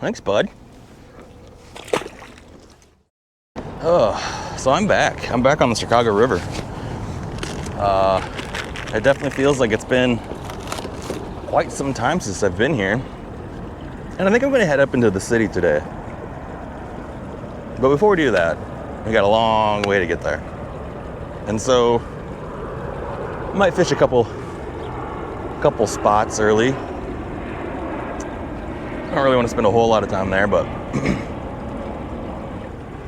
Thanks, bud. Oh, so I'm back. I'm back on the Chicago River. It definitely feels like it's been quite some time since I've been here. And I think I'm gonna head up into the city today. But before we do that, we got a long way to get there. And so, I might fish a couple spots early. I don't really want to spend a whole lot of time there, but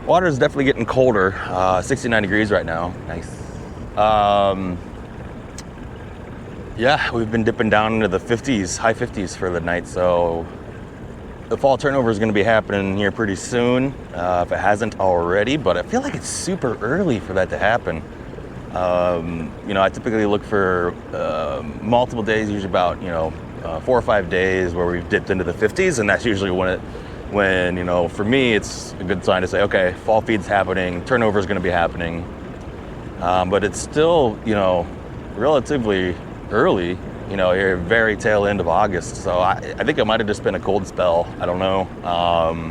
water is definitely getting colder. 69 degrees right now. Nice. Yeah, we've been dipping down into the 50s, high 50s for the night, so the fall turnover is going to be happening here pretty soon, if it hasn't already, but I feel like it's super early for that to happen. I typically look for multiple days, usually about 4 or 5 days where we've dipped into the 50s, and that's usually when for me it's a good sign to say, okay, fall feed's happening, turnover is going to be happening, but it's still relatively early, here very tail end of August, so I think it might have just been a cold spell. I don't know.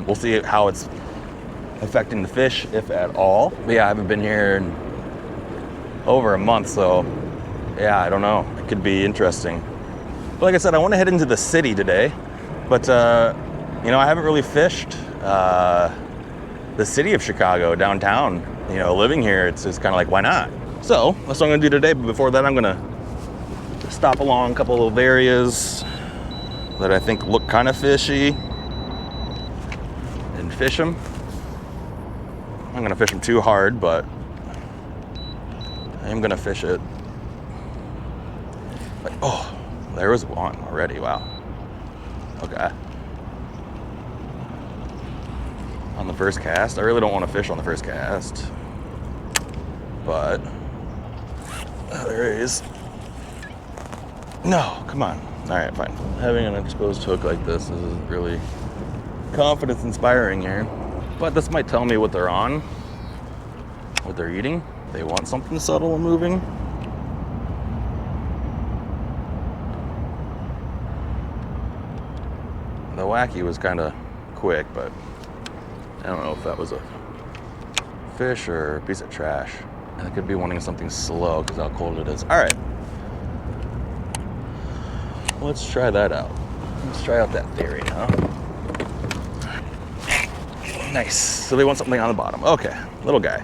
We'll see how it's affecting the fish, if at all. But yeah, I haven't been here in over a month, so yeah, I don't know. It could be interesting. But like I said, I want to head into the city today, but I haven't really fished the city of Chicago, downtown. Living here, it's kind of like, why not? So that's what I'm gonna do today, but before that, I'm gonna stop along a couple of areas that I think look kind of fishy and fish them. I'm gonna fish them too hard, but I am gonna fish it. Oh, there was one already. Wow. Okay. On the first cast. I really don't want to fish on the first cast, but there he is. No, come on. All right, fine. Having an exposed hook like this isn't really confidence inspiring here, but this might tell me what they're on, what they're eating. They want something subtle and moving. The wacky was kind of quick, but I don't know if that was a fish or a piece of trash. And it could be wanting something slow because how cold it is. All right. Let's try that out. Let's try out that theory now. Nice. So they want something on the bottom. Okay, little guy.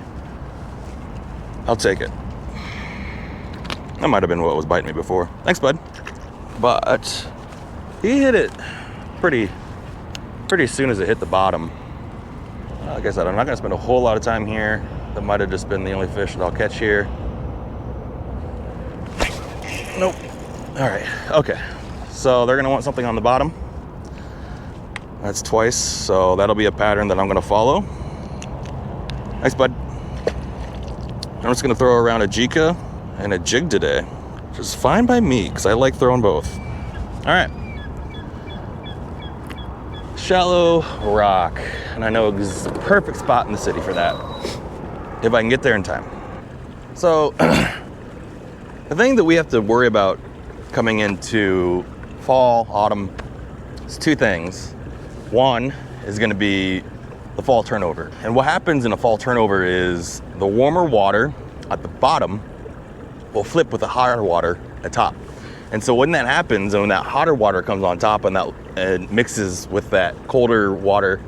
I'll take it. That might have been what was biting me before. Thanks, bud. But he hit it pretty soon as it hit the bottom. Like I said, I'm not gonna spend a whole lot of time here. That might have just been the only fish that I'll catch here. Nope. All right, okay. So they're gonna want something on the bottom. That's twice, so that'll be a pattern that I'm gonna follow. Thanks, bud. I'm just gonna throw around a Jika and a jig today, which is fine by me, because I like throwing both. All right. Shallow rock, and I know it's a perfect spot in the city for that, if I can get there in time. So, the thing that we have to worry about coming into fall, autumn, is two things. One is going to be the fall turnover. And what happens in a fall turnover is the warmer water at the bottom will flip with the hotter water at top. And so when that happens, and when that hotter water comes on top and that mixes with that colder water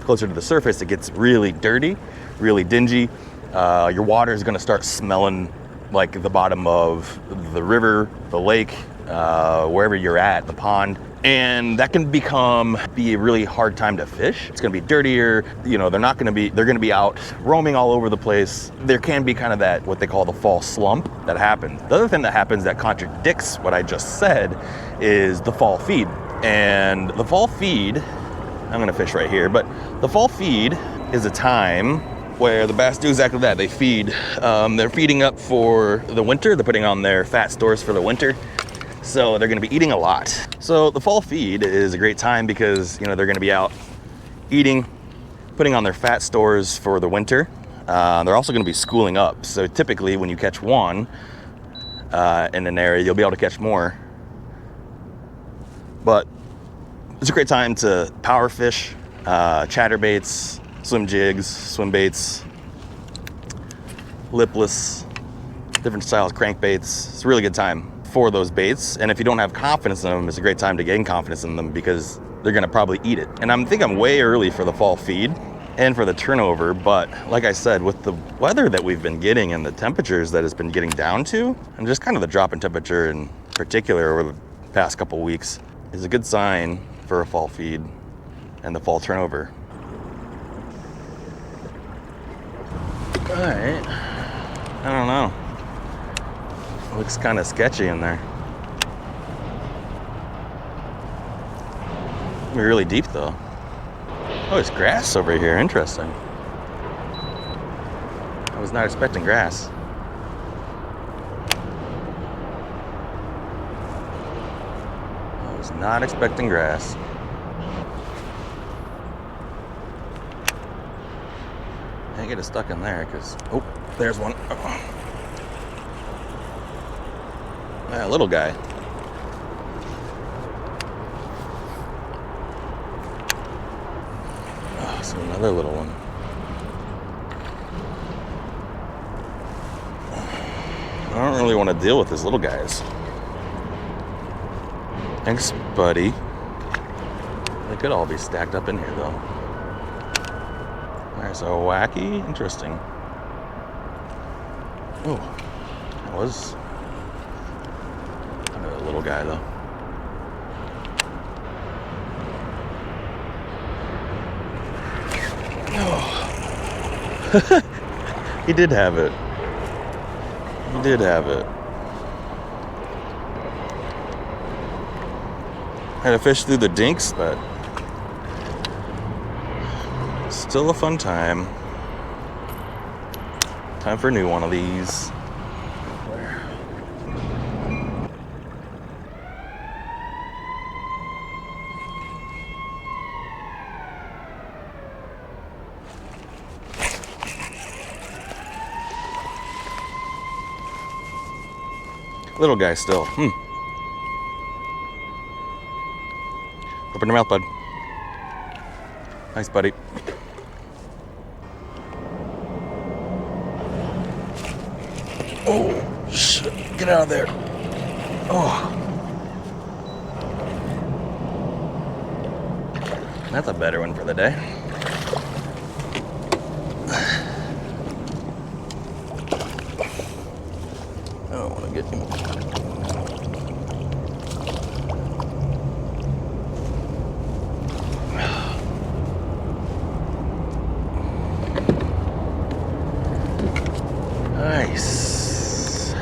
closer to the surface, it gets really dirty, really dingy. Your water is going to start smelling like the bottom of the river, the lake, wherever you're at, the pond. And that can be a really hard time to fish. It's gonna be dirtier, they're gonna be out roaming all over the place. There can be kind of that, what they call the fall slump that happens. The other thing that happens that contradicts what I just said is the fall feed. And the fall feed, I'm gonna fish right here, but the fall feed is a time where the bass do exactly that. They feed, they're feeding up for the winter. They're putting on their fat stores for the winter. So they're gonna be eating a lot. So the fall feed is a great time because, they're gonna be out eating, putting on their fat stores for the winter. They're also gonna be schooling up. So typically when you catch one in an area, you'll be able to catch more. But It's a great time to power fish, chatterbaits, swim jigs, swim baits, lipless, different styles, crankbaits. It's a really good time for those baits. And if you don't have confidence in them, it's a great time to gain confidence in them because they're gonna probably eat it. And I think I'm way early for the fall feed and for the turnover, but like I said, with the weather that we've been getting and the temperatures that it's been getting down to, and just kind of the drop in temperature in particular over the past couple weeks, is a good sign for a fall feed and the fall turnover. All right, I don't know. Looks kind of sketchy in there. We're really deep though. Oh, it's grass over here. Interesting. I was not expecting grass. I was not expecting grass. I get it stuck in there because, oh, there's one. Yeah, little guy. Oh, so another little one. I don't really want to deal with these little guys. Thanks, buddy. They could all be stacked up in here, though. Alright, so wacky. Interesting. Oh, that was kind of a little guy, though. Oh. He did have it. He did have it. Had to fish through the Dinks, but still a fun time. Time for a new one of these. Little guy still. Open your mouth, bud. Nice, buddy. Oh, shit. Get out of there. Oh. That's a better one for the day. I don't want to get him. Nice.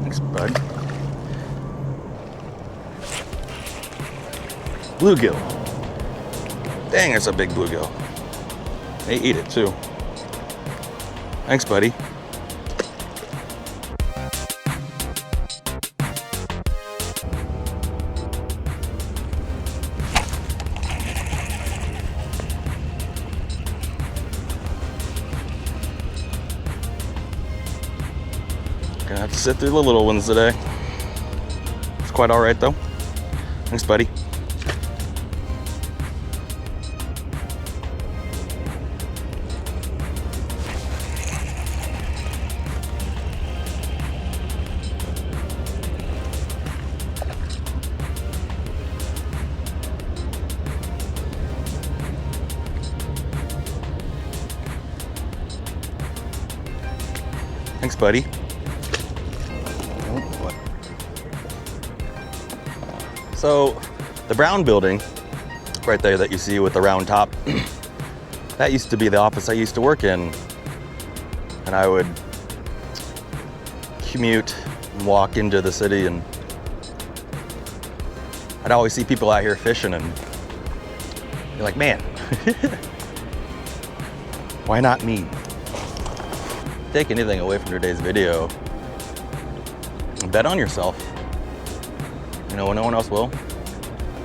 Thanks, bud. Bluegill. Dang, it's a big bluegill. They eat it too. Thanks, buddy. Gonna have to sit through the little ones today. It's quite all right though. Thanks, buddy. Thanks, buddy. So, the brown building right there that you see with the round top, that used to be the office I used to work in. And I would commute and walk into the city, and I'd always see people out here fishing and be like, man, why not me? Take anything away from today's video, bet on yourself. You know, when no one else will,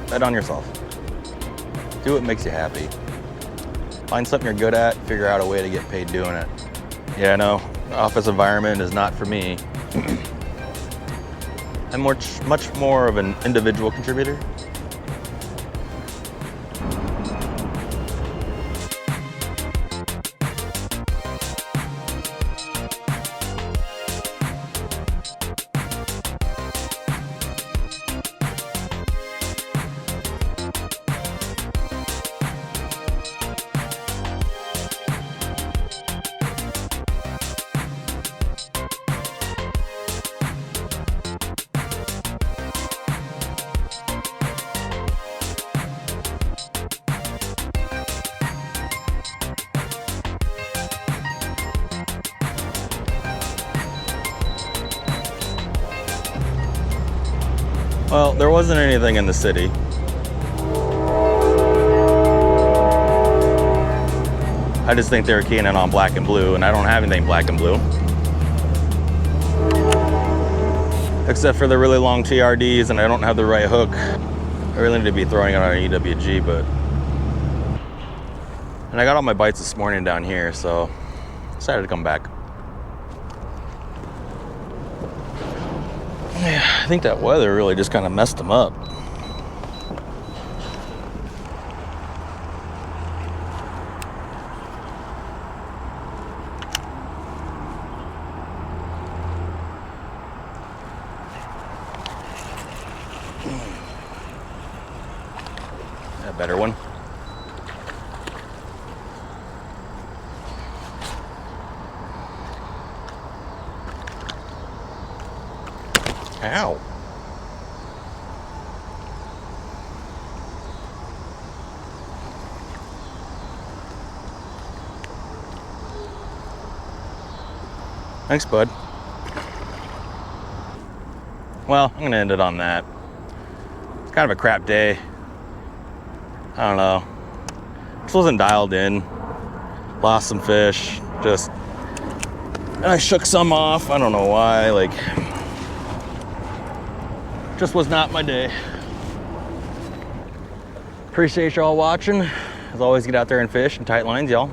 bet on yourself. Do what makes you happy. Find something you're good at, figure out a way to get paid doing it. Yeah, no, the office environment is not for me. I'm much more of an individual contributor. Well, there wasn't anything in the city. I just think they were keying in on black and blue, and I don't have anything black and blue. Except for the really long TRDs, and I don't have the right hook. I really need to be throwing it on an EWG, but... And I got all my bites this morning down here, so decided to come back. Yeah, I think that weather really just kind of messed them up. A better one. Ow. Thanks, bud. Well, I'm gonna end it on that. It's kind of a crap day. I don't know. Just wasn't dialed in. Lost some fish. And I shook some off. I don't know why. Like, just was not my day. Appreciate y'all watching. As always, get out there and fish and tight lines, y'all.